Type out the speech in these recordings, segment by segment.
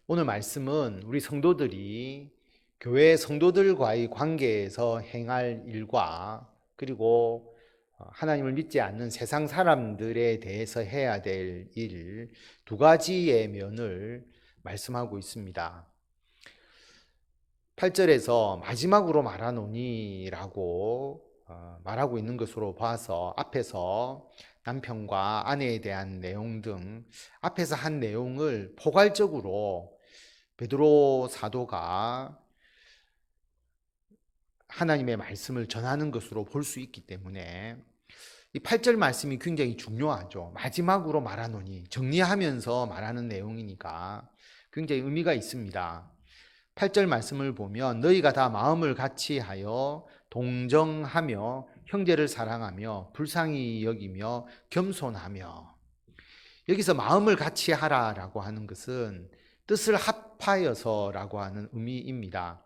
오늘 말씀은 우리 성도들이 교회 성도들과의 관계에서 행할 일과 그리고 하나님을 믿지 않는 세상 사람들에 대해서 해야 될 일 두 가지의 면을 말씀하고 있습니다. 8절에서 마지막으로 말하노니라고 말하고 있는 것으로 봐서 앞에서 남편과 아내에 대한 내용 등 앞에서 한 내용을 포괄적으로 베드로 사도가 하나님의 말씀을 전하는 것으로 볼 수 있기 때문에 이 8절 말씀이 굉장히 중요하죠. 마지막으로 말하노니 정리하면서 말하는 내용이니까 굉장히 의미가 있습니다. 8절 말씀을 보면 너희가 다 마음을 같이 하여 동정하며 형제를 사랑하며 불쌍히 여기며 겸손하며, 여기서 마음을 같이 하라라고 하는 것은 뜻을 합하여서라고 하는 의미입니다.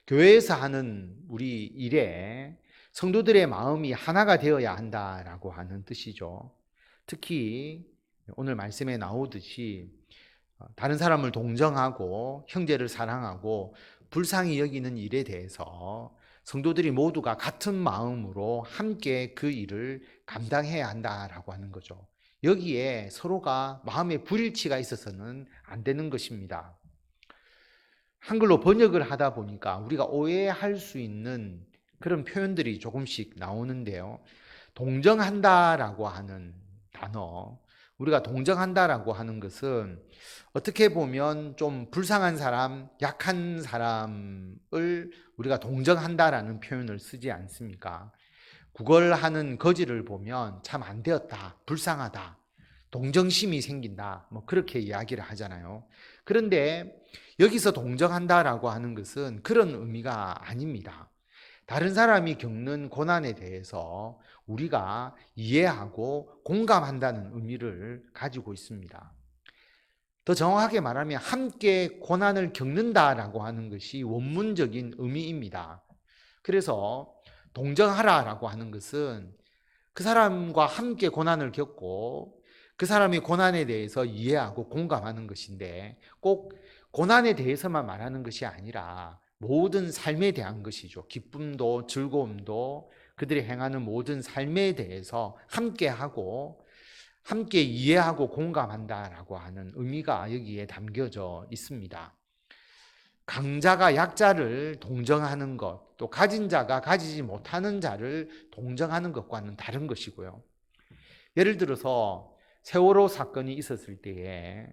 교회에서 하는 우리 일에 성도들의 마음이 하나가 되어야 한다라고 하는 뜻이죠. 특히 오늘 말씀에 나오듯이 다른 사람을 동정하고 형제를 사랑하고 불쌍히 여기는 일에 대해서 성도들이 모두가 같은 마음으로 함께 그 일을 감당해야 한다라고 하는 거죠. 여기에 서로가 마음의 불일치가 있어서는 안 되는 것입니다. 한글로 번역을 하다 보니까 우리가 오해할 수 있는 그런 표현들이 조금씩 나오는데요. 동정한다라고 하는 단어, 우리가 동정한다라고 하는 것은 어떻게 보면 좀 불쌍한 사람, 약한 사람을 우리가 동정한다라는 표현을 쓰지 않습니까? 구걸하는 거지를 보면 참 안 되었다, 불쌍하다, 동정심이 생긴다, 뭐 그렇게 이야기를 하잖아요. 그런데 여기서 동정한다라고 하는 것은 그런 의미가 아닙니다. 다른 사람이 겪는 고난에 대해서 우리가 이해하고 공감한다는 의미를 가지고 있습니다. 더 정확하게 말하면 함께 고난을 겪는다라고 하는 것이 원문적인 의미입니다. 그래서 동정하라라고 하는 것은 그 사람과 함께 고난을 겪고 그 사람이 고난에 대해서 이해하고 공감하는 것인데, 꼭 고난에 대해서만 말하는 것이 아니라 모든 삶에 대한 것이죠. 기쁨도 즐거움도 그들이 행하는 모든 삶에 대해서 함께하고 함께 이해하고 공감한다라고 하는 의미가 여기에 담겨져 있습니다. 강자가 약자를 동정하는 것, 또 가진 자가 가지지 못하는 자를 동정하는 것과는 다른 것이고요. 예를 들어서 세월호 사건이 있었을 때에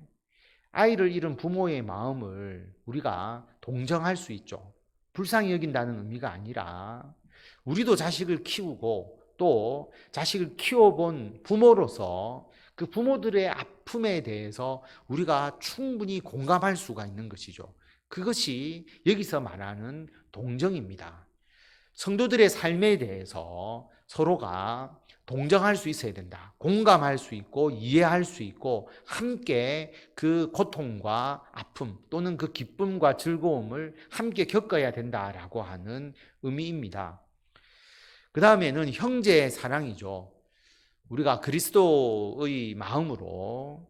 아이를 잃은 부모의 마음을 우리가 동정할 수 있죠. 불쌍히 여긴다는 의미가 아니라 우리도 자식을 키우고 또 자식을 키워본 부모로서 그 부모들의 아픔에 대해서 우리가 충분히 공감할 수가 있는 것이죠. 그것이 여기서 말하는 동정입니다. 성도들의 삶에 대해서 서로가 동정할 수 있어야 된다. 공감할 수 있고 이해할 수 있고 함께 그 고통과 아픔 또는 그 기쁨과 즐거움을 함께 겪어야 된다라고 하는 의미입니다. 그 다음에는 형제의 사랑이죠. 우리가 그리스도의 마음으로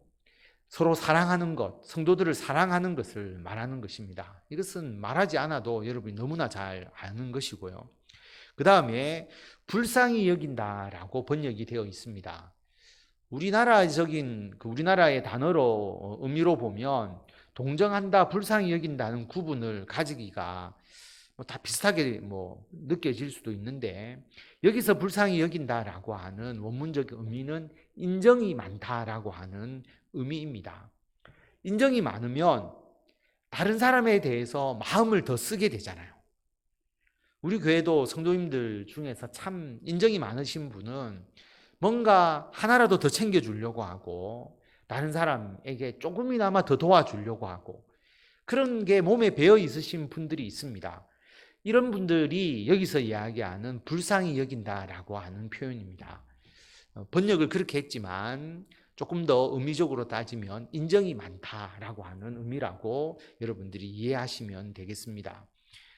서로 사랑하는 것, 성도들을 사랑하는 것을 말하는 것입니다. 이것은 말하지 않아도 여러분이 너무나 잘 아는 것이고요. 그 다음에 불쌍히 여긴다라고 번역이 되어 있습니다. 우리나라의 단어로 의미로 보면 동정한다, 불쌍히 여긴다는 구분을 가지기가 다 비슷하게 느껴질 수도 있는데, 여기서 불쌍히 여긴다라고 하는 원문적 의미는 인정이 많다라고 하는 의미입니다. 인정이 많으면 다른 사람에 대해서 마음을 더 쓰게 되잖아요. 우리 교회도 성도님들 중에서 참 인정이 많으신 분은 뭔가 하나라도 더 챙겨주려고 하고 다른 사람에게 조금이나마 더 도와주려고 하고 그런 게 몸에 배어 있으신 분들이 있습니다. 이런 분들이 여기서 이야기하는 불쌍히 여긴다라고 하는 표현입니다. 번역을 그렇게 했지만 조금 더 의미적으로 따지면 인정이 많다라고 하는 의미라고 여러분들이 이해하시면 되겠습니다.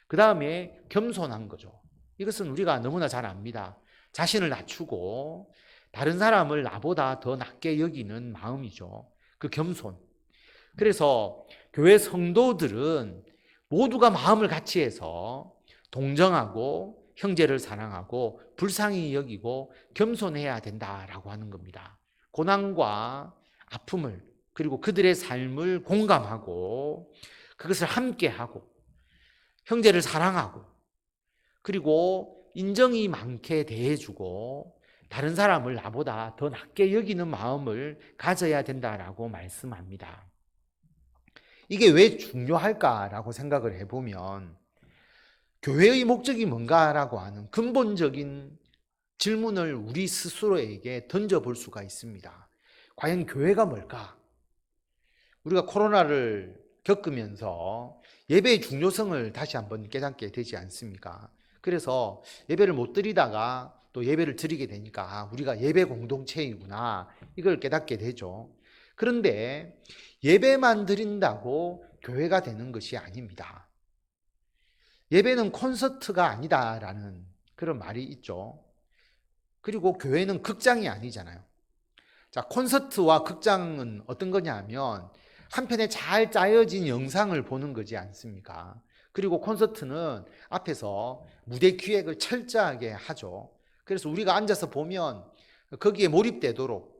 그 다음에 겸손한 거죠. 이것은 우리가 너무나 잘 압니다. 자신을 낮추고 다른 사람을 나보다 더 낮게 여기는 마음이죠. 그 겸손. 그래서 교회 성도들은 모두가 마음을 같이 해서 동정하고 형제를 사랑하고 불쌍히 여기고 겸손해야 된다라고 하는 겁니다. 고난과 아픔을 그리고 그들의 삶을 공감하고 그것을 함께하고 형제를 사랑하고 그리고 인정이 많게 대해주고 다른 사람을 나보다 더 낮게 여기는 마음을 가져야 된다라고 말씀합니다. 이게 왜 중요할까라고 생각을 해보면 교회의 목적이 뭔가라고 하는 근본적인 질문을 우리 스스로에게 던져볼 수가 있습니다. 과연 교회가 뭘까? 우리가 코로나를 겪으면서 예배의 중요성을 다시 한번 깨닫게 되지 않습니까? 그래서 예배를 못 드리다가 또 예배를 드리게 되니까 우리가 예배 공동체이구나 이걸 깨닫게 되죠. 그런데 예배만 드린다고 교회가 되는 것이 아닙니다. 예배는 콘서트가 아니다라는 그런 말이 있죠. 그리고 교회는 극장이 아니잖아요. 자, 콘서트와 극장은 어떤 거냐 하면 한편에 잘 짜여진 영상을 보는 거지 않습니까? 그리고 콘서트는 앞에서 무대 기획을 철저하게 하죠. 그래서 우리가 앉아서 보면 거기에 몰입되도록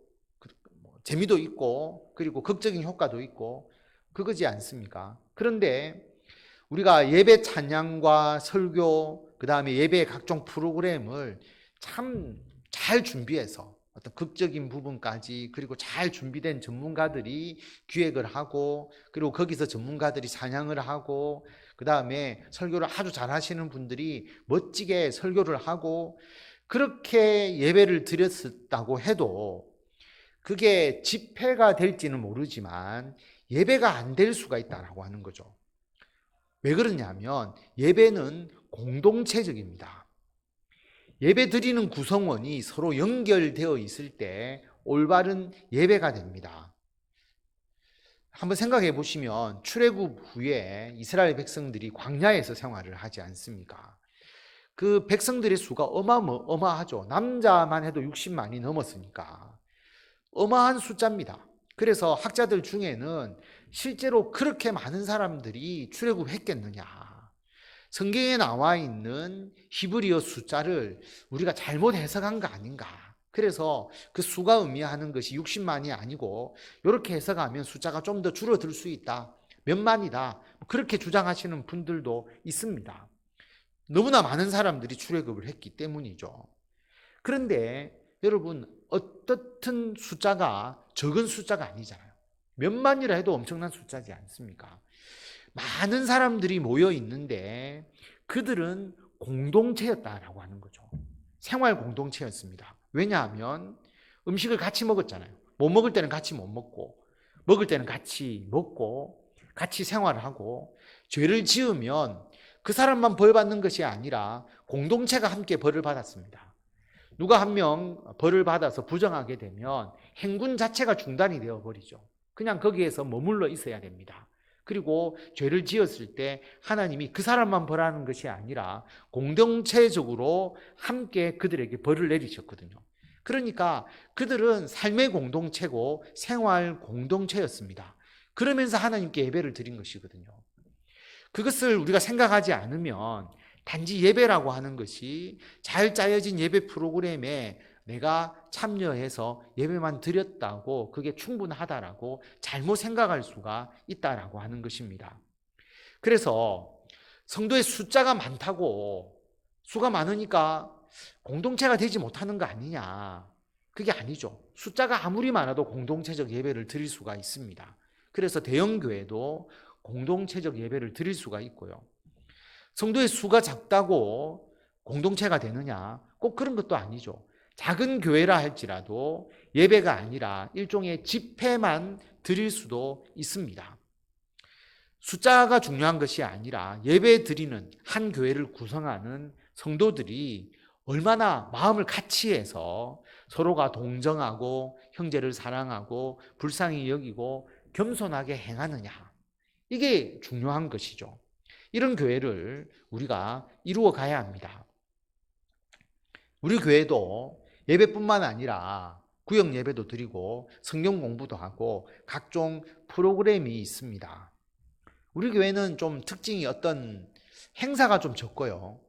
재미도 있고 그리고 극적인 효과도 있고 그거지 않습니까? 그런데 우리가 예배 찬양과 설교 그 다음에 예배의 각종 프로그램을 참 잘 준비해서 어떤 극적인 부분까지 그리고 잘 준비된 전문가들이 기획을 하고 그리고 거기서 전문가들이 찬양을 하고 그 다음에 설교를 아주 잘 하시는 분들이 멋지게 설교를 하고 그렇게 예배를 드렸다고 해도 그게 집회가 될지는 모르지만 예배가 안 될 수가 있다고 하는 거죠. 왜 그러냐면 예배는 공동체적입니다. 예배 드리는 구성원이 서로 연결되어 있을 때 올바른 예배가 됩니다. 한번 생각해 보시면 출애굽 후에 이스라엘 백성들이 광야에서 생활을 하지 않습니까? 그 백성들의 수가 어마어마하죠. 남자만 해도 60만이 넘었으니까 어마한 숫자입니다. 그래서 학자들 중에는 실제로 그렇게 많은 사람들이 출애굽했겠느냐, 성경에 나와 있는 히브리어 숫자를 우리가 잘못 해석한 거 아닌가. 그래서 그 수가 의미하는 것이 60만이 아니고 이렇게 해석하면 숫자가 좀 더 줄어들 수 있다. 몇 만이다. 그렇게 주장하시는 분들도 있습니다. 너무나 많은 사람들이 출애굽을 했기 때문이죠. 그런데 여러분 어떻든 숫자가 적은 숫자가 아니잖아요. 몇만이라 해도 엄청난 숫자지 않습니까? 많은 사람들이 모여 있는데 그들은 공동체였다라고 하는 거죠. 생활 공동체였습니다. 왜냐하면 음식을 같이 먹었잖아요. 못 먹을 때는 같이 못 먹고 먹을 때는 같이 먹고 같이 생활하고 죄를 지으면 그 사람만 벌 받는 것이 아니라 공동체가 함께 벌을 받았습니다. 누가 한 명 벌을 받아서 부정하게 되면 행군 자체가 중단이 되어버리죠. 그냥 거기에서 머물러 있어야 됩니다. 그리고 죄를 지었을 때 하나님이 그 사람만 벌하는 것이 아니라 공동체적으로 함께 그들에게 벌을 내리셨거든요. 그러니까 그들은 삶의 공동체고 생활 공동체였습니다. 그러면서 하나님께 예배를 드린 것이거든요. 그것을 우리가 생각하지 않으면 단지 예배라고 하는 것이 잘 짜여진 예배 프로그램에 내가 참여해서 예배만 드렸다고 그게 충분하다라고 잘못 생각할 수가 있다라고 하는 것입니다. 그래서 성도의 숫자가 많다고 수가 많으니까 공동체가 되지 못하는 거 아니냐. 그게 아니죠. 숫자가 아무리 많아도 공동체적 예배를 드릴 수가 있습니다. 그래서 대형교회도 공동체적 예배를 드릴 수가 있고요. 성도의 수가 작다고 공동체가 되느냐? 꼭 그런 것도 아니죠. 작은 교회라 할지라도 예배가 아니라 일종의 집회만 드릴 수도 있습니다. 숫자가 중요한 것이 아니라 예배 드리는 한 교회를 구성하는 성도들이 얼마나 마음을 같이 해서 서로가 동정하고 형제를 사랑하고 불쌍히 여기고 겸손하게 행하느냐. 이게 중요한 것이죠. 이런 교회를 우리가 이루어 가야 합니다. 우리 교회도 예배뿐만 아니라 구역 예배도 드리고 성경 공부도 하고 각종 프로그램이 있습니다. 우리 교회는 좀 특징이 어떤 행사가 좀 적고요.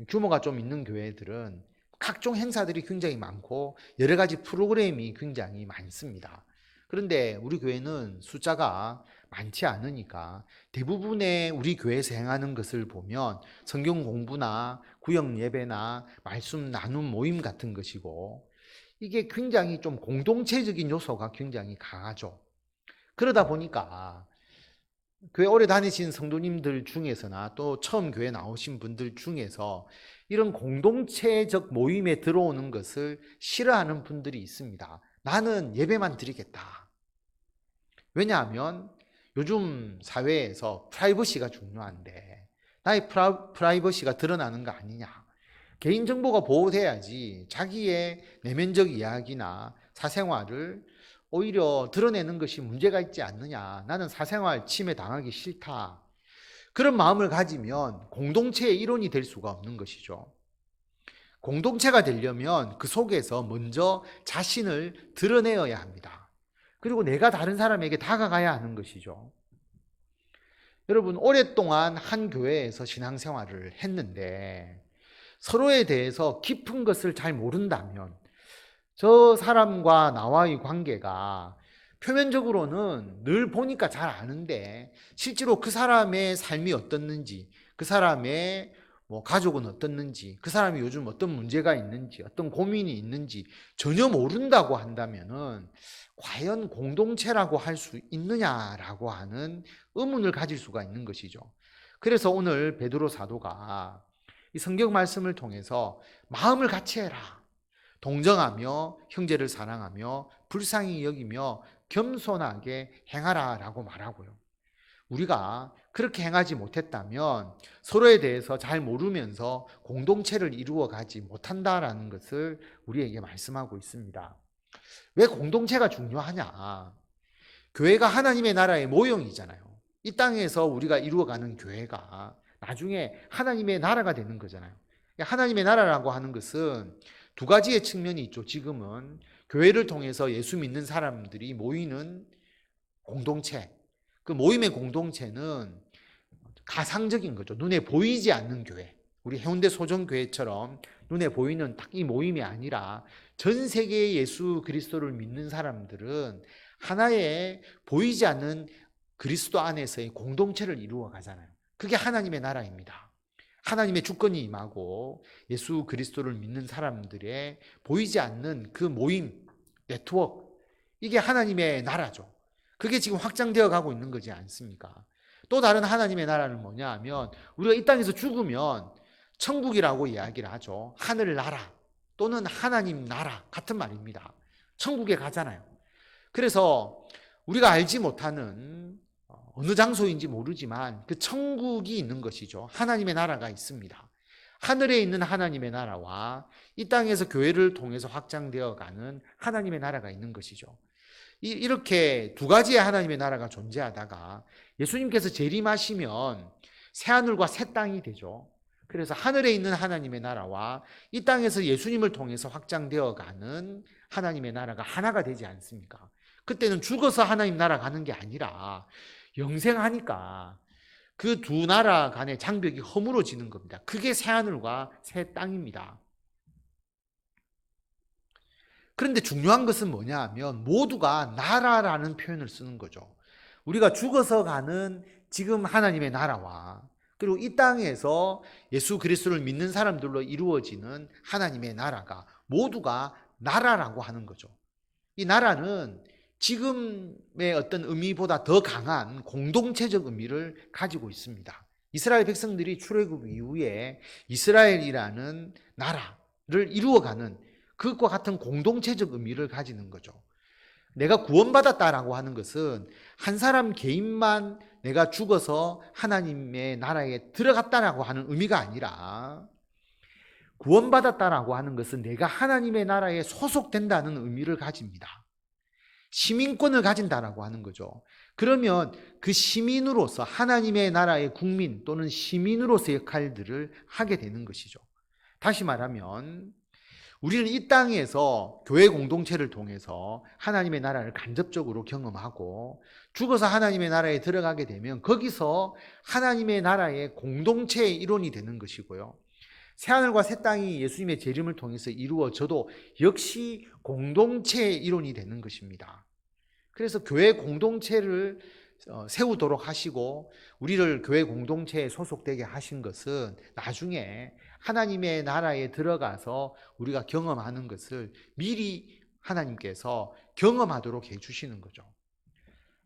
규모가 좀 있는 교회들은 각종 행사들이 굉장히 많고 여러 가지 프로그램이 굉장히 많습니다. 그런데 우리 교회는 숫자가 많지 않으니까 대부분의 우리 교회에서 행하는 것을 보면 성경 공부나 구역 예배나 말씀 나눔 모임 같은 것이고, 이게 굉장히 좀 공동체적인 요소가 굉장히 강하죠. 그러다 보니까 교회 오래 다니신 성도님들 중에서나 또 처음 교회 나오신 분들 중에서 이런 공동체적 모임에 들어오는 것을 싫어하는 분들이 있습니다. 나는 예배만 드리겠다. 왜냐하면 요즘 사회에서 프라이버시가 중요한데 나의 프라이버시가 드러나는 거 아니냐. 개인정보가 보호돼야지 자기의 내면적 이야기나 사생활을 오히려 드러내는 것이 문제가 있지 않느냐. 나는 사생활 침해 당하기 싫다. 그런 마음을 가지면 공동체의 일원이 될 수가 없는 것이죠. 공동체가 되려면 그 속에서 먼저 자신을 드러내어야 합니다. 그리고 내가 다른 사람에게 다가가야 하는 것이죠. 여러분, 오랫동안 한 교회에서 신앙생활을 했는데 서로에 대해서 깊은 것을 잘 모른다면 저 사람과 나와의 관계가 표면적으로는 늘 보니까 잘 아는데 실제로 그 사람의 삶이 어떻는지, 그 사람의 가족은 어떻는지, 그 사람이 요즘 어떤 문제가 있는지, 어떤 고민이 있는지 전혀 모른다고 한다면은 과연 공동체라고 할 수 있느냐라고 하는 의문을 가질 수가 있는 것이죠. 그래서 오늘 베드로 사도가 이 성경 말씀을 통해서 마음을 같이 해라. 동정하며 형제를 사랑하며 불쌍히 여기며 겸손하게 행하라라고 말하고요. 우리가 그렇게 행하지 못했다면 서로에 대해서 잘 모르면서 공동체를 이루어 가지 못한다라는 것을 우리에게 말씀하고 있습니다. 왜 공동체가 중요하냐? 교회가 하나님의 나라의 모형이잖아요. 이 땅에서 우리가 이루어가는 교회가 나중에 하나님의 나라가 되는 거잖아요. 하나님의 나라라고 하는 것은 두 가지의 측면이 있죠. 지금은 교회를 통해서 예수 믿는 사람들이 모이는 공동체, 그 모임의 공동체는 가상적인 거죠. 눈에 보이지 않는 교회, 우리 해운대 소정교회처럼 눈에 보이는 딱 이 모임이 아니라 전 세계의 예수 그리스도를 믿는 사람들은 하나의 보이지 않는 그리스도 안에서의 공동체를 이루어 가잖아요. 그게 하나님의 나라입니다. 하나님의 주권이 임하고 예수 그리스도를 믿는 사람들의 보이지 않는 그 모임, 네트워크, 이게 하나님의 나라죠. 그게 지금 확장되어 가고 있는 거지 않습니까? 또 다른 하나님의 나라는 뭐냐 하면 우리가 이 땅에서 죽으면 천국이라고 이야기를 하죠. 하늘 나라 또는 하나님 나라 같은 말입니다. 천국에 가잖아요. 그래서 우리가 알지 못하는 어느 장소인지 모르지만 그 천국이 있는 것이죠. 하나님의 나라가 있습니다. 하늘에 있는 하나님의 나라와 이 땅에서 교회를 통해서 확장되어 가는 하나님의 나라가 있는 것이죠. 이렇게 두 가지의 하나님의 나라가 존재하다가 예수님께서 재림하시면 새하늘과 새 땅이 되죠. 그래서 하늘에 있는 하나님의 나라와 이 땅에서 예수님을 통해서 확장되어 가는 하나님의 나라가 하나가 되지 않습니까? 그때는 죽어서 하나님 나라 가는 게 아니라 영생하니까 그 두 나라 간의 장벽이 허물어지는 겁니다. 그게 새하늘과 새 땅입니다. 그런데 중요한 것은 뭐냐 하면 모두가 나라라는 표현을 쓰는 거죠. 우리가 죽어서 가는 지금 하나님의 나라와 그리고 이 땅에서 예수 그리스도를 믿는 사람들로 이루어지는 하나님의 나라가 모두가 나라라고 하는 거죠. 이 나라는 지금의 어떤 의미보다 더 강한 공동체적 의미를 가지고 있습니다. 이스라엘 백성들이 출애굽 이후에 이스라엘이라는 나라를 이루어가는 그것과 같은 공동체적 의미를 가지는 거죠. 내가 구원받았다라고 하는 것은 한 사람 개인만 내가 죽어서 하나님의 나라에 들어갔다라고 하는 의미가 아니라 구원받았다라고 하는 것은 내가 하나님의 나라에 소속된다는 의미를 가집니다. 시민권을 가진다라고 하는 거죠. 그러면 그 시민으로서 하나님의 나라의 국민 또는 시민으로서의 역할들을 하게 되는 것이죠. 다시 말하면 우리는 이 땅에서 교회 공동체를 통해서 하나님의 나라를 간접적으로 경험하고 죽어서 하나님의 나라에 들어가게 되면 거기서 하나님의 나라의 공동체의 일원이 되는 것이고요. 새하늘과 새 땅이 예수님의 재림을 통해서 이루어져도 역시 공동체의 일원이 되는 것입니다. 그래서 교회 공동체를 세우도록 하시고 우리를 교회 공동체에 소속되게 하신 것은 나중에 하나님의 나라에 들어가서 우리가 경험하는 것을 미리 하나님께서 경험하도록 해주시는 거죠.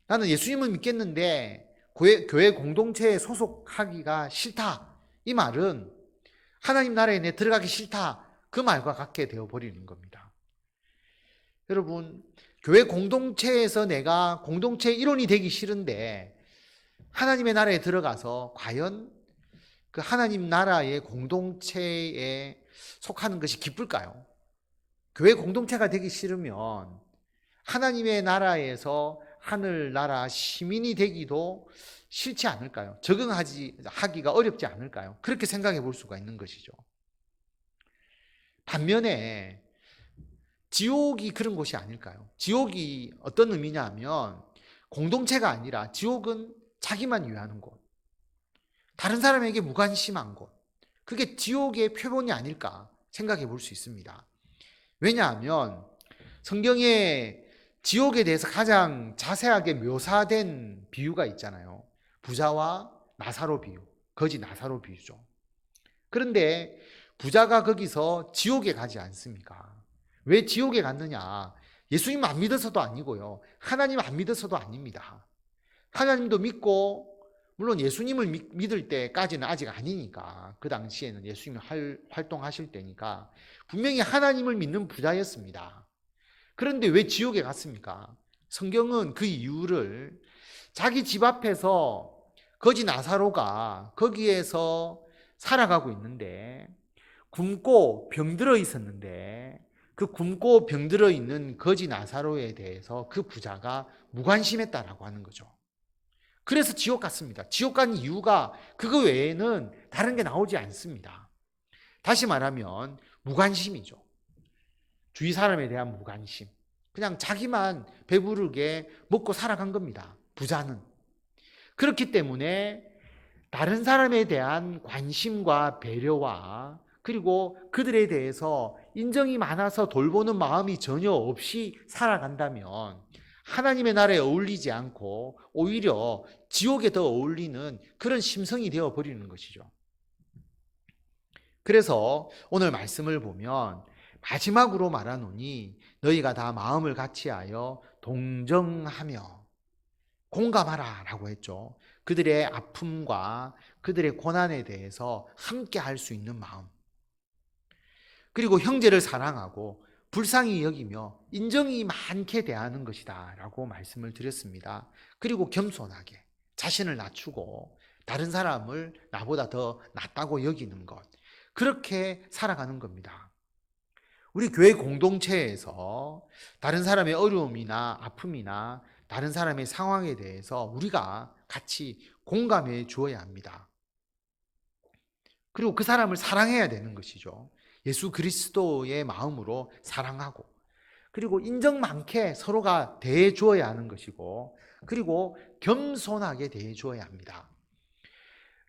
나는 예수님을 믿겠는데 교회 공동체에 소속하기가 싫다. 이 말은 하나님 나라에 내 들어가기 싫다. 그 말과 같게 되어버리는 겁니다. 여러분, 교회 공동체에서 내가 공동체의 일원이 되기 싫은데 하나님의 나라에 들어가서 과연 그 하나님 나라의 공동체에 속하는 것이 기쁠까요? 교회 공동체가 되기 싫으면 하나님의 나라에서 하늘나라 시민이 되기도 싫지 않을까요? 적응하기가 어렵지 않을까요? 그렇게 생각해 볼 수가 있는 것이죠. 반면에 지옥이 그런 곳이 아닐까요? 지옥이 어떤 의미냐 하면 공동체가 아니라 지옥은 자기만 위하는 곳, 다른 사람에게 무관심한 곳, 그게 지옥의 표본이 아닐까 생각해 볼 수 있습니다. 왜냐하면 성경에 지옥에 대해서 가장 자세하게 묘사된 비유가 있잖아요. 부자와 나사로 비유, 거지 나사로 비유죠. 그런데 부자가 거기서 지옥에 가지 않습니까? 왜 지옥에 갔느냐? 예수님 안 믿어서도 아니고요. 하나님 안 믿어서도 아닙니다. 하나님도 믿고 물론 예수님을 믿을 때까지는 아직 아니니까, 그 당시에는 예수님이 활동하실 때니까 분명히 하나님을 믿는 부자였습니다. 그런데 왜 지옥에 갔습니까? 성경은 그 이유를 자기 집 앞에서 거지 나사로가 거기에서 살아가고 있는데 굶고 병들어 있었는데 그 굶고 병들어 있는 거지 나사로에 대해서 그 부자가 무관심했다라고 하는 거죠. 그래서 지옥 갔습니다. 지옥 간 이유가 그거 외에는 다른 게 나오지 않습니다. 다시 말하면 무관심이죠. 주위 사람에 대한 무관심. 그냥 자기만 배부르게 먹고 살아간 겁니다. 부자는. 그렇기 때문에 다른 사람에 대한 관심과 배려와 그리고 그들에 대해서 인정이 많아서 돌보는 마음이 전혀 없이 살아간다면 하나님의 나라에 어울리지 않고 오히려 지옥에 더 어울리는 그런 심성이 되어버리는 것이죠. 그래서 오늘 말씀을 보면 마지막으로 말하노니 너희가 다 마음을 같이하여 동정하며 공감하라 라고 했죠. 그들의 아픔과 그들의 고난에 대해서 함께 할 수 있는 마음, 그리고 형제를 사랑하고 불쌍히 여기며 인정이 많게 대하는 것이다 라고 말씀을 드렸습니다. 그리고 겸손하게 자신을 낮추고 다른 사람을 나보다 더 낫다고 여기는 것, 그렇게 살아가는 겁니다. 우리 교회 공동체에서 다른 사람의 어려움이나 아픔이나 다른 사람의 상황에 대해서 우리가 같이 공감해 주어야 합니다. 그리고 그 사람을 사랑해야 되는 것이죠. 예수 그리스도의 마음으로 사랑하고, 그리고 인정 많게 서로가 대해 주어야 하는 것이고, 그리고 겸손하게 대해 주어야 합니다.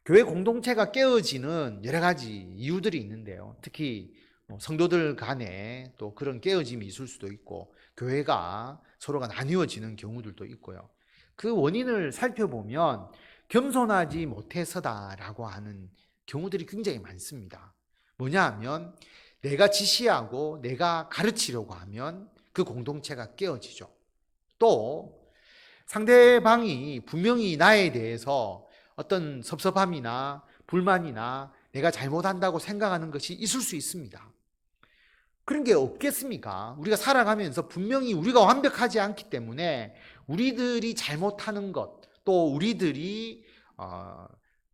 교회 공동체가 깨어지는 여러 가지 이유들이 있는데요. 특히 성도들 간에 또 그런 깨어짐이 있을 수도 있고, 교회가 서로가 나뉘어지는 경우들도 있고요. 그 원인을 살펴보면 겸손하지 못해서다라고 하는 경우들이 굉장히 많습니다. 뭐냐 하면 내가 지시하고 내가 가르치려고 하면 그 공동체가 깨어지죠. 또 상대방이 분명히 나에 대해서 어떤 섭섭함이나 불만이나 내가 잘못한다고 생각하는 것이 있을 수 있습니다. 그런 게 없겠습니까? 우리가 살아가면서 분명히 우리가 완벽하지 않기 때문에 우리들이 잘못하는 것, 또 우리들이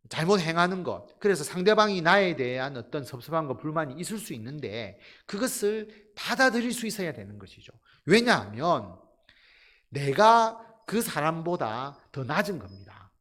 잘못 행하는 것, 그래서 상대방이 나에 대한 어떤 섭섭함과 불만이 있을 수 있는데 그것을 받아들일 수 있어야 되는 것이죠. 왜냐하면 내가 그 사람보다 더 낮은 겁니다.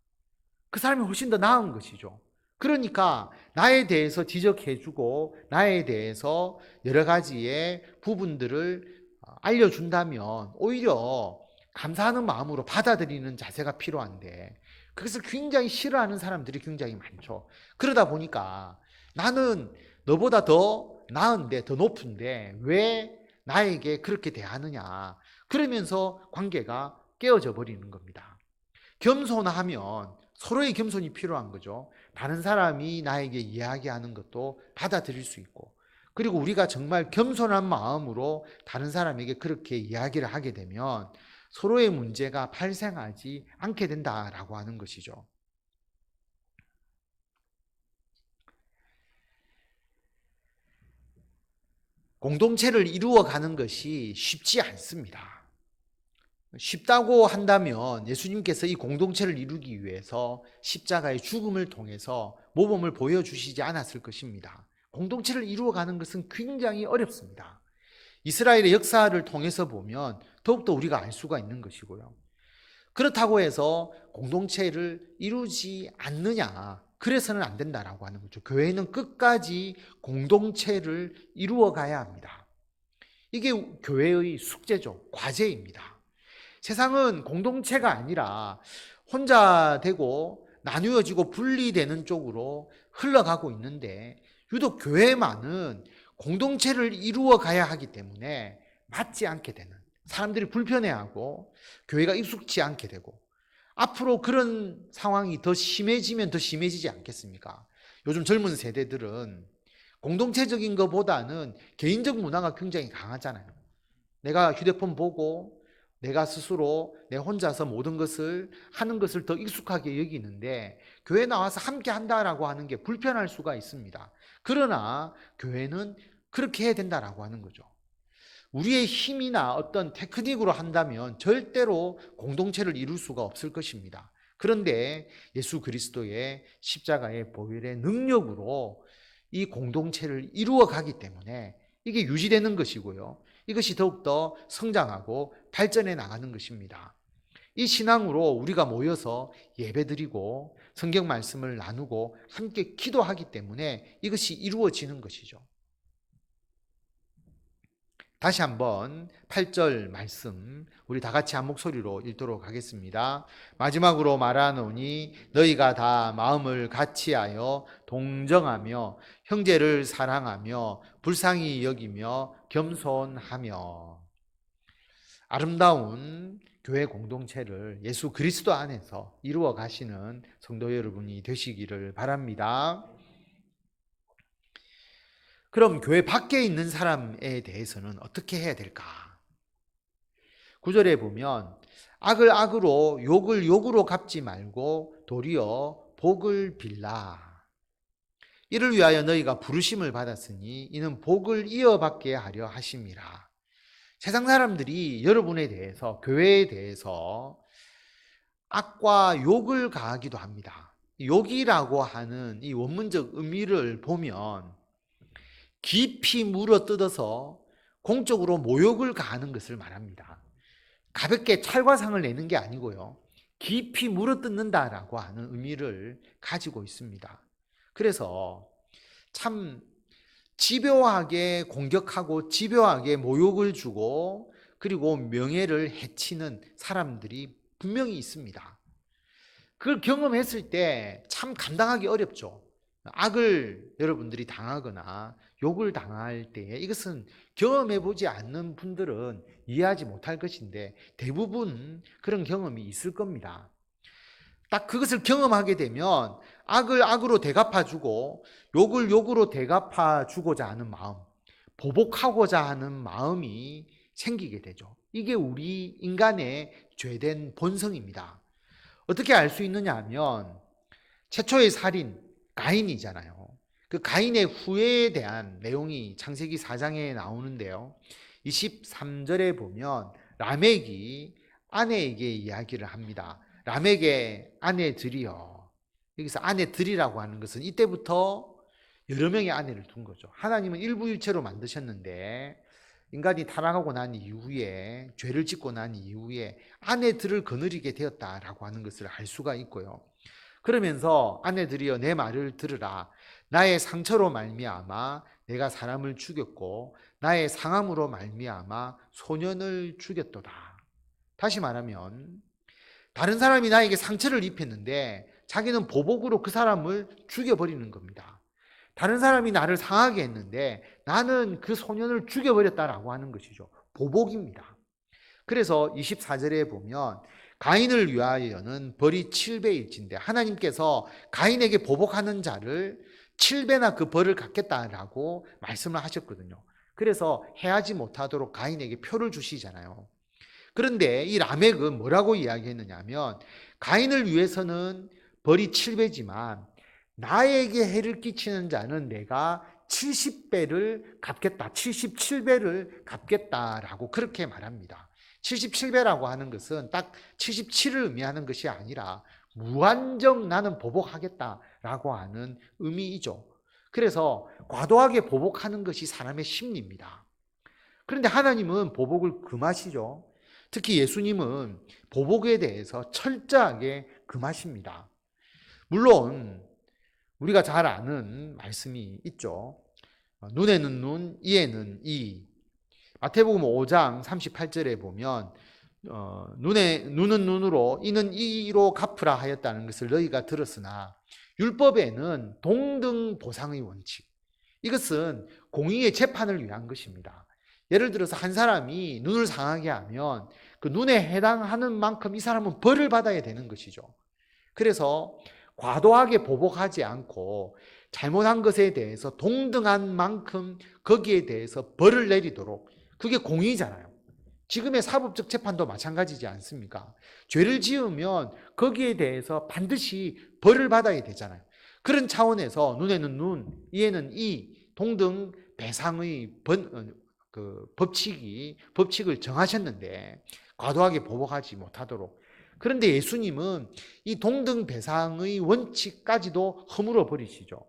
그 사람이 훨씬 더 나은 것이죠. 그러니까 나에 대해서 지적해주고 나에 대해서 여러 가지의 부분들을 알려준다면 오히려 감사하는 마음으로 받아들이는 자세가 필요한데 그것을 굉장히 싫어하는 사람들이 굉장히 많죠. 그러다 보니까 나는 너보다 더 나은데 더 높은데 왜 나에게 그렇게 대하느냐, 그러면서 관계가 깨어져 버리는 겁니다. 겸손하면 서로의 겸손이 필요한 거죠. 다른 사람이 나에게 이야기하는 것도 받아들일 수 있고, 그리고 우리가 정말 겸손한 마음으로 다른 사람에게 그렇게 이야기를 하게 되면 서로의 문제가 발생하지 않게 된다라고 하는 것이죠. 공동체를 이루어가는 것이 쉽지 않습니다. 쉽다고 한다면 예수님께서 이 공동체를 이루기 위해서 십자가의 죽음을 통해서 모범을 보여주시지 않았을 것입니다. 공동체를 이루어가는 것은 굉장히 어렵습니다. 이스라엘의 역사를 통해서 보면 더욱더 우리가 알 수가 있는 것이고요. 그렇다고 해서 공동체를 이루지 않느냐, 그래서는 안 된다라고 하는 거죠. 교회는 끝까지 공동체를 이루어 가야 합니다. 이게 교회의 숙제죠. 과제입니다. 세상은 공동체가 아니라 혼자 되고 나누어지고 분리되는 쪽으로 흘러가고 있는데 유독 교회만은 공동체를 이루어 가야 하기 때문에 맞지 않게 되는, 사람들이 불편해하고 교회가 익숙치 않게 되고, 앞으로 그런 상황이 더 심해지면 더 심해지지 않겠습니까? 요즘 젊은 세대들은 공동체적인 것보다는 개인적 문화가 굉장히 강하잖아요. 내가 휴대폰 보고 내가 스스로 내 혼자서 모든 것을 하는 것을 더 익숙하게 여기는데 교회 나와서 함께 한다라고 하는 게 불편할 수가 있습니다. 그러나 교회는 그렇게 해야 된다라고 하는 거죠. 우리의 힘이나 어떤 테크닉으로 한다면 절대로 공동체를 이룰 수가 없을 것입니다. 그런데 예수 그리스도의 십자가의 보혈의 능력으로 이 공동체를 이루어 가기 때문에 이게 유지되는 것이고요. 이것이 더욱더 성장하고 발전해 나가는 것입니다. 이 신앙으로 우리가 모여서 예배드리고 성경 말씀을 나누고 함께 기도하기 때문에 이것이 이루어지는 것이죠. 다시 한번 8절 말씀 우리 다 같이 한 목소리로 읽도록 하겠습니다. 마지막으로 말하노니 너희가 다 마음을 같이하여 동정하며 형제를 사랑하며 불쌍히 여기며 겸손하며. 아름다운 교회 공동체를 예수 그리스도 안에서 이루어 가시는 성도 여러분이 되시기를 바랍니다. 그럼 교회 밖에 있는 사람에 대해서는 어떻게 해야 될까? 9절에 보면 악을 악으로 욕을 욕으로 갚지 말고 도리어 복을 빌라. 이를 위하여 너희가 부르심을 받았으니 이는 복을 이어받게 하려 하심이라. 세상 사람들이 여러분에 대해서, 교회에 대해서 악과 욕을 가하기도 합니다. 욕이라고 하는 이 원문적 의미를 보면 깊이 물어뜯어서 공적으로 모욕을 가하는 것을 말합니다. 가볍게 찰과상을 내는 게 아니고요. 깊이 물어뜯는다라고 하는 의미를 가지고 있습니다. 그래서 참 집요하게 공격하고 집요하게 모욕을 주고 그리고 명예를 해치는 사람들이 분명히 있습니다. 그걸 경험했을 때 참 감당하기 어렵죠. 악을 여러분들이 당하거나 욕을 당할 때에 이것은 경험해보지 않는 분들은 이해하지 못할 것인데 대부분 그런 경험이 있을 겁니다. 딱 그것을 경험하게 되면 악을 악으로 대갚아주고 욕을 욕으로 대갚아주고자 하는 마음, 보복하고자 하는 마음이 생기게 되죠. 이게 우리 인간의 죄된 본성입니다. 어떻게 알 수 있느냐 하면 최초의 살인 가인이잖아요. 그 가인의 후회에 대한 내용이 창세기 4장에 나오는데요. 23절에 보면 라멕이 아내에게 이야기를 합니다. 라멕의 아내들이요. 여기서 아내들이라고 하는 것은 이때부터 여러 명의 아내를 둔 거죠. 하나님은 일부일체로 만드셨는데 인간이 타락하고 난 이후에, 죄를 짓고 난 이후에 아내들을 거느리게 되었다라고 하는 것을 알 수가 있고요. 그러면서 아내들이여 내 말을 들으라. 나의 상처로 말미암아 내가 사람을 죽였고 나의 상함으로 말미암아 소년을 죽였도다. 다시 말하면 다른 사람이 나에게 상처를 입혔는데 자기는 보복으로 그 사람을 죽여버리는 겁니다. 다른 사람이 나를 상하게 했는데 나는 그 소년을 죽여버렸다라고 하는 것이죠. 보복입니다. 그래서 24절에 보면 가인을 위하여는 벌이 7배일진데 하나님께서 가인에게 보복하는 자를 7배나 그 벌을 갚겠다라고 말씀을 하셨거든요. 그래서 해하지 못하도록 가인에게 표를 주시잖아요. 그런데 이 라멕은 뭐라고 이야기했느냐 하면 가인을 위해서는 벌이 7배지만 나에게 해를 끼치는 자는 내가 70배를 갚겠다, 77배를 갚겠다라고 그렇게 말합니다. 77배라고 하는 것은 딱 77을 의미하는 것이 아니라 무한정 나는 보복하겠다라고 하는 의미이죠. 그래서 과도하게 보복하는 것이 사람의 심리입니다. 그런데 하나님은 보복을 금하시죠. 특히 예수님은 보복에 대해서 철저하게 금하십니다. 물론 우리가 잘 아는 말씀이 있죠. 눈에는 눈, 이에는 이. 마태복음 5장 38절에 보면 눈은 눈으로 이는 이로 갚으라 하였다는 것을 너희가 들었으나 율법에는 동등 보상의 원칙, 이것은 공의의 재판을 위한 것입니다. 예를 들어서 한 사람이 눈을 상하게 하면 그 눈에 해당하는 만큼 이 사람은 벌을 받아야 되는 것이죠. 그래서 과도하게 보복하지 않고 잘못한 것에 대해서 동등한 만큼 거기에 대해서 벌을 내리도록, 그게 공의잖아요. 지금의 사법적 재판도 마찬가지지 않습니까? 죄를 지으면 거기에 대해서 반드시 벌을 받아야 되잖아요. 그런 차원에서 눈에는 눈, 이에는 이 동등 배상의 법칙을 정하셨는데 과도하게 보복하지 못하도록. 그런데 예수님은 이 동등 배상의 원칙까지도 허물어 버리시죠.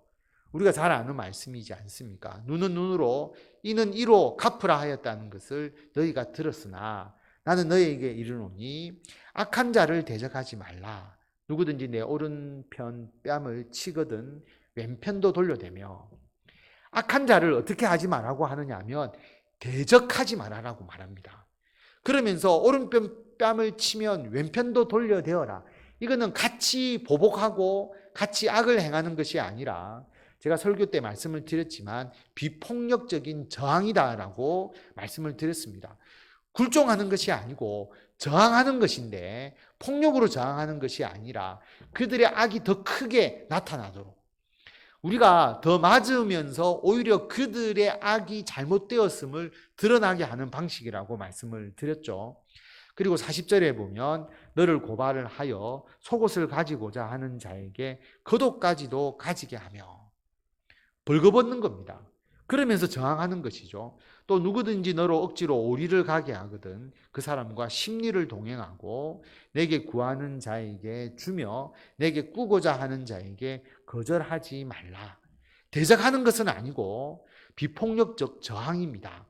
우리가 잘 아는 말씀이지 않습니까? 눈은 눈으로 이는 이로 갚으라 하였다는 것을 너희가 들었으나 나는 너희에게 이르노니 악한 자를 대적하지 말라. 누구든지 내 오른편 뺨을 치거든 왼편도 돌려대며. 악한 자를 어떻게 하지 말라고 하느냐 하면 대적하지 말라고 말합니다. 그러면서 오른편 뺨을 치면 왼편도 돌려대어라. 이거는 같이 보복하고 같이 악을 행하는 것이 아니라, 제가 설교 때 말씀을 드렸지만 비폭력적인 저항이다라고 말씀을 드렸습니다. 굴종하는 것이 아니고 저항하는 것인데, 폭력으로 저항하는 것이 아니라 그들의 악이 더 크게 나타나도록, 우리가 더 맞으면서 오히려 그들의 악이 잘못되었음을 드러나게 하는 방식이라고 말씀을 드렸죠. 그리고 40절에 보면 너를 고발을 하여 속옷을 가지고자 하는 자에게 겉옷까지도 가지게 하며, 벌거벗는 겁니다. 그러면서 저항하는 것이죠. 또 누구든지 너로 억지로 오리를 가게 하거든 그 사람과 심리를 동행하고 내게 구하는 자에게 주며 내게 꾸고자 하는 자에게 거절하지 말라. 대적하는 것은 아니고 비폭력적 저항입니다.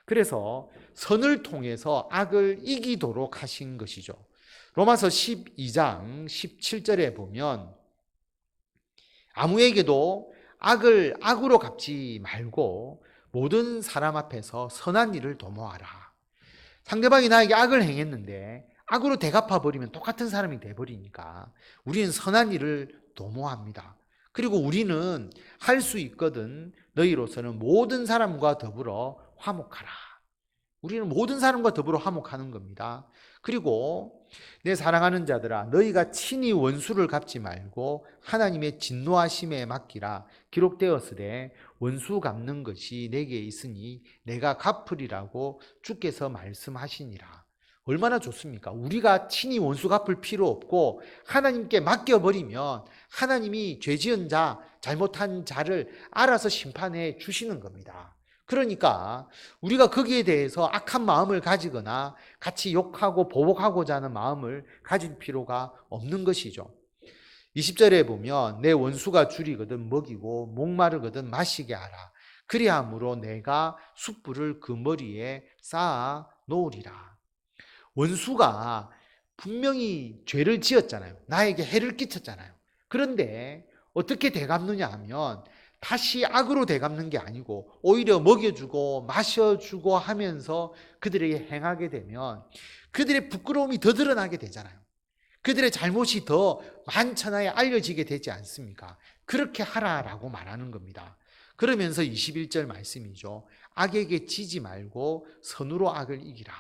그래서 선을 통해서 악을 이기도록 하신 것이죠. 로마서 12장 17절에 보면 아무에게도 악을 악으로 갚지 말고 모든 사람 앞에서 선한 일을 도모하라. 상대방이 나에게 악을 행했는데 악으로 대갚아 버리면 똑같은 사람이 돼버리니까 우리는 선한 일을 도모합니다. 그리고 우리는 할 수 있거든 너희로서는 모든 사람과 더불어 화목하라. 우리는 모든 사람과 더불어 화목하는 겁니다. 그리고 내 사랑하는 자들아 너희가 친히 원수를 갚지 말고 하나님의 진노하심에 맡기라. 기록되었으되 원수 갚는 것이 내게 있으니 내가 갚으리라고 주께서 말씀하시니라. 얼마나 좋습니까? 우리가 친히 원수 갚을 필요 없고 하나님께 맡겨버리면 하나님이 죄지은 자, 잘못한 자를 알아서 심판해 주시는 겁니다. 그러니까 우리가 거기에 대해서 악한 마음을 가지거나 같이 욕하고 보복하고자 하는 마음을 가질 필요가 없는 것이죠. 20절에 보면 내 원수가 줄이거든 먹이고 목마르거든 마시게 하라. 그리함으로 내가 숯불을 그 머리에 쌓아 놓으리라. 원수가 분명히 죄를 지었잖아요. 나에게 해를 끼쳤잖아요. 그런데 어떻게 되갚느냐 하면 다시 악으로 되갚는 게 아니고 오히려 먹여주고 마셔주고 하면서 그들에게 행하게 되면 그들의 부끄러움이 더 드러나게 되잖아요. 그들의 잘못이 더 만천하에 알려지게 되지 않습니까? 그렇게 하라라고 말하는 겁니다. 그러면서 21절 말씀이죠. 악에게 지지 말고 선으로 악을 이기라.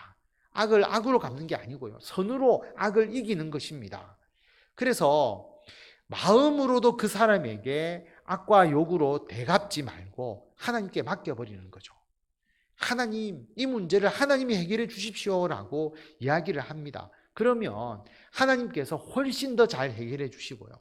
악을 악으로 갚는 게 아니고요. 선으로 악을 이기는 것입니다. 그래서 마음으로도 그 사람에게 악과 욕으로 대갚지 말고 하나님께 맡겨버리는 거죠. 하나님, 이 문제를 하나님이 해결해 주십시오라고 이야기를 합니다. 그러면 하나님께서 훨씬 더 잘 해결해 주시고요.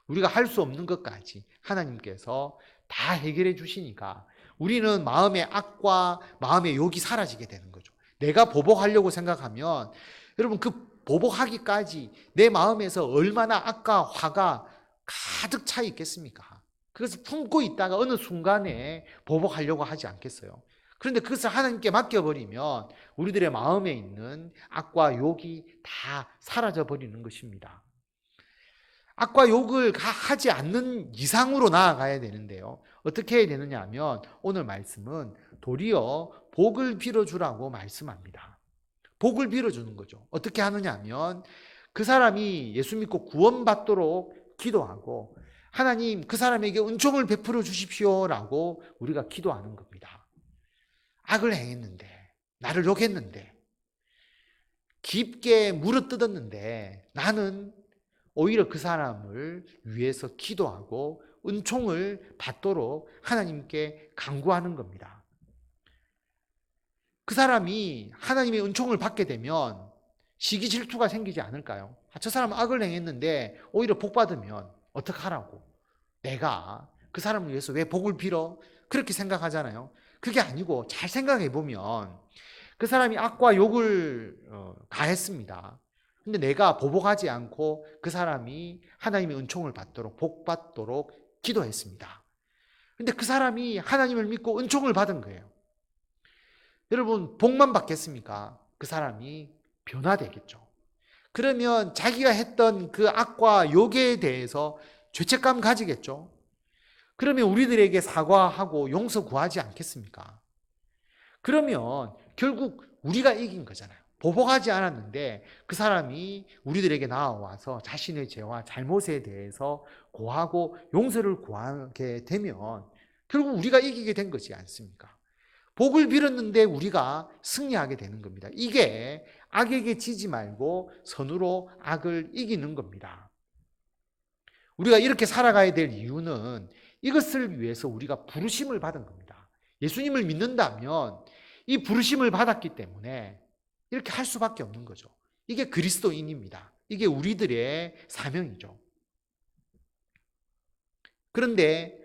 우리가 할 수 없는 것까지 하나님께서 다 해결해 주시니까 우리는 마음의 악과 마음의 욕이 사라지게 되는 거죠. 내가 보복하려고 생각하면 여러분 그 보복하기까지 내 마음에서 얼마나 악과 화가 가득 차 있겠습니까? 그것을 품고 있다가 어느 순간에 보복하려고 하지 않겠어요? 그런데 그것을 하나님께 맡겨버리면 우리들의 마음에 있는 악과 욕이 다 사라져 버리는 것입니다. 악과 욕을 하지 않는 이상으로 나아가야 되는데요. 어떻게 해야 되느냐 하면 오늘 말씀은 도리어 복을 빌어주라고 말씀합니다. 복을 빌어주는 거죠. 어떻게 하느냐 하면 그 사람이 예수 믿고 구원받도록 기도하고 하나님 그 사람에게 은총을 베풀어 주십시오라고 우리가 기도하는 겁니다. 악을 행했는데, 나를 욕했는데, 깊게 물어뜯었는데 나는 오히려 그 사람을 위해서 기도하고 은총을 받도록 하나님께 간구하는 겁니다. 그 사람이 하나님의 은총을 받게 되면 시기 질투가 생기지 않을까요? 저 사람은 악을 행했는데 오히려 복 받으면 어떡하라고? 내가 그 사람을 위해서 왜 복을 빌어? 그렇게 생각하잖아요. 그게 아니고 잘 생각해 보면 그 사람이 악과 욕을 가했습니다. 근데 내가 보복하지 않고 그 사람이 하나님의 은총을 받도록 복 받도록 기도했습니다. 근데 그 사람이 하나님을 믿고 은총을 받은 거예요. 여러분 복만 받겠습니까? 그 사람이 변화되겠죠. 그러면 자기가 했던 그 악과 욕에 대해서 죄책감 가지겠죠. 그러면 우리들에게 사과하고 용서 구하지 않겠습니까? 그러면 결국 우리가 이긴 거잖아요. 보복하지 않았는데 그 사람이 우리들에게 나와서 자신의 죄와 잘못에 대해서 고하고 용서를 구하게 되면 결국 우리가 이기게 된 것이 않습니까? 복을 빌었는데 우리가 승리하게 되는 겁니다. 이게 악에게 지지 말고 선으로 악을 이기는 겁니다. 우리가 이렇게 살아가야 될 이유는 이것을 위해서 우리가 부르심을 받은 겁니다. 예수님을 믿는다면 이 부르심을 받았기 때문에 이렇게 할 수밖에 없는 거죠. 이게 그리스도인입니다. 이게 우리들의 사명이죠. 그런데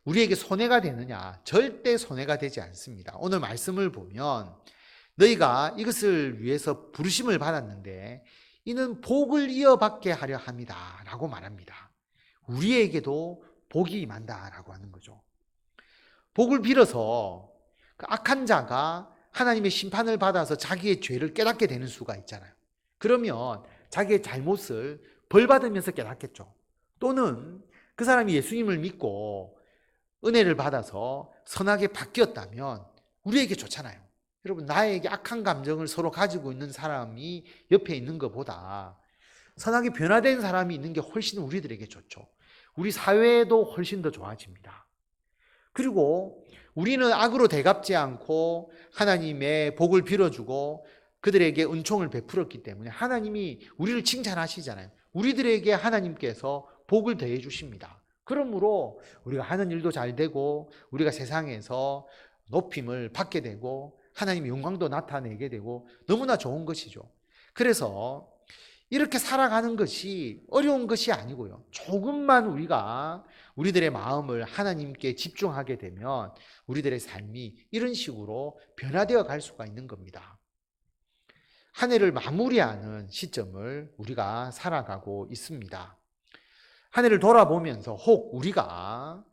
우리에게 손해가 되느냐? 절대 손해가 되지 않습니다. 오늘 말씀을 보면 너희가 이것을 위해서 부르심을 받았는데 이는 복을 이어받게 하려 함이다 라고 말합니다. 우리에게도 복이 임한다라고 하는 거죠. 복을 빌어서 그 악한 자가 하나님의 심판을 받아서 자기의 죄를 깨닫게 되는 수가 있잖아요. 그러면 자기의 잘못을 벌받으면서 깨닫겠죠. 또는 그 사람이 예수님을 믿고 은혜를 받아서 선하게 바뀌었다면 우리에게 좋잖아요. 여러분 나에게 악한 감정을 서로 가지고 있는 사람이 옆에 있는 것보다 선하게 변화된 사람이 있는 게 훨씬 우리들에게 좋죠. 우리 사회도 훨씬 더 좋아집니다. 그리고 우리는 악으로 대갚지 않고 하나님의 복을 빌어주고 그들에게 은총을 베풀었기 때문에 하나님이 우리를 칭찬하시잖아요. 우리들에게 하나님께서 복을 더해 주십니다. 그러므로 우리가 하는 일도 잘 되고 우리가 세상에서 높임을 받게 되고 하나님의 영광도 나타내게 되고 너무나 좋은 것이죠. 그래서 이렇게 살아가는 것이 어려운 것이 아니고요. 조금만 우리가 우리들의 마음을 하나님께 집중하게 되면 우리들의 삶이 이런 식으로 변화되어 갈 수가 있는 겁니다. 한 해를 마무리하는 시점을 우리가 살아가고 있습니다. 한 해를 돌아보면서 혹 우리가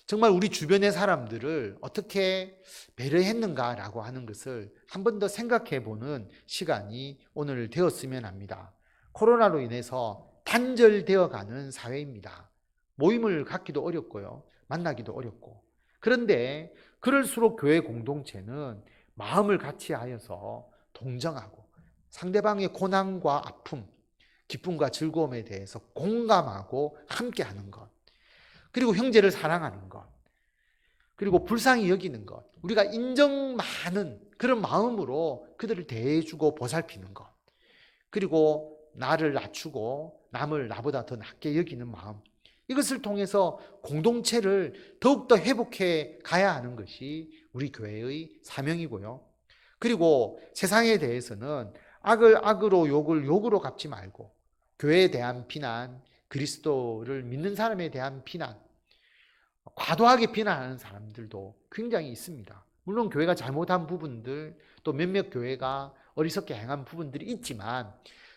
정말 우리 주변의 사람들을 어떻게 배려했는가라고 하는 것을 한 번 더 생각해 보는 시간이 오늘 되었으면 합니다. 코로나로 인해서 단절되어 가는 사회입니다. 모임을 갖기도 어렵고요. 만나기도 어렵고. 그런데 그럴수록 교회 공동체는 마음을 같이 하여서 동정하고 상대방의 고난과 아픔, 기쁨과 즐거움에 대해서 공감하고 함께하는 것. 그리고 형제를 사랑하는 것. 그리고 불쌍히 여기는 것. 우리가 인정 많은 그런 마음으로 그들을 대해주고 보살피는 것. 그리고 나를 낮추고 남을 나보다 더 낮게 여기는 마음. 이것을 통해서 공동체를 더욱더 회복해 가야 하는 것이 우리 교회의 사명이고요. 그리고 세상에 대해서는 악을 악으로 욕을 욕으로 갚지 말고 교회에 대한 비난, 그리스도를 믿는 사람에 대한 비난, 과도하게 비난하는 사람들도 굉장히 있습니다. 물론 교회가 잘못한 부분들, 또 몇몇 교회가 어리석게 행한 부분들이 있지만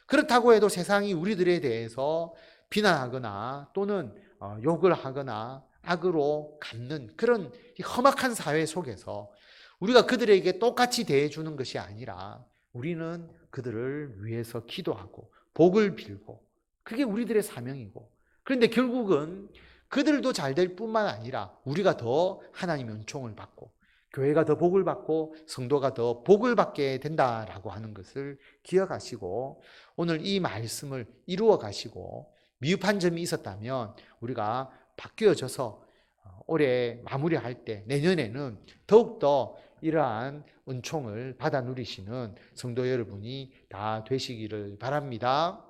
그렇다고 해도 세상이 우리들에 대해서 비난하거나 또는 욕을 하거나 악으로 갚는 그런 험악한 사회 속에서 우리가 그들에게 똑같이 대해주는 것이 아니라 우리는 그들을 위해서 기도하고 복을 빌고 그게 우리들의 사명이고, 그런데 결국은 그들도 잘 될 뿐만 아니라 우리가 더 하나님의 은총을 받고 교회가 더 복을 받고 성도가 더 복을 받게 된다라고 하는 것을 기억하시고 오늘 이 말씀을 이루어 가시고 미흡한 점이 있었다면 우리가 바뀌어져서 올해 마무리할 때 내년에는 더욱더 이러한 은총을 받아 누리시는 성도 여러분이 다 되시기를 바랍니다.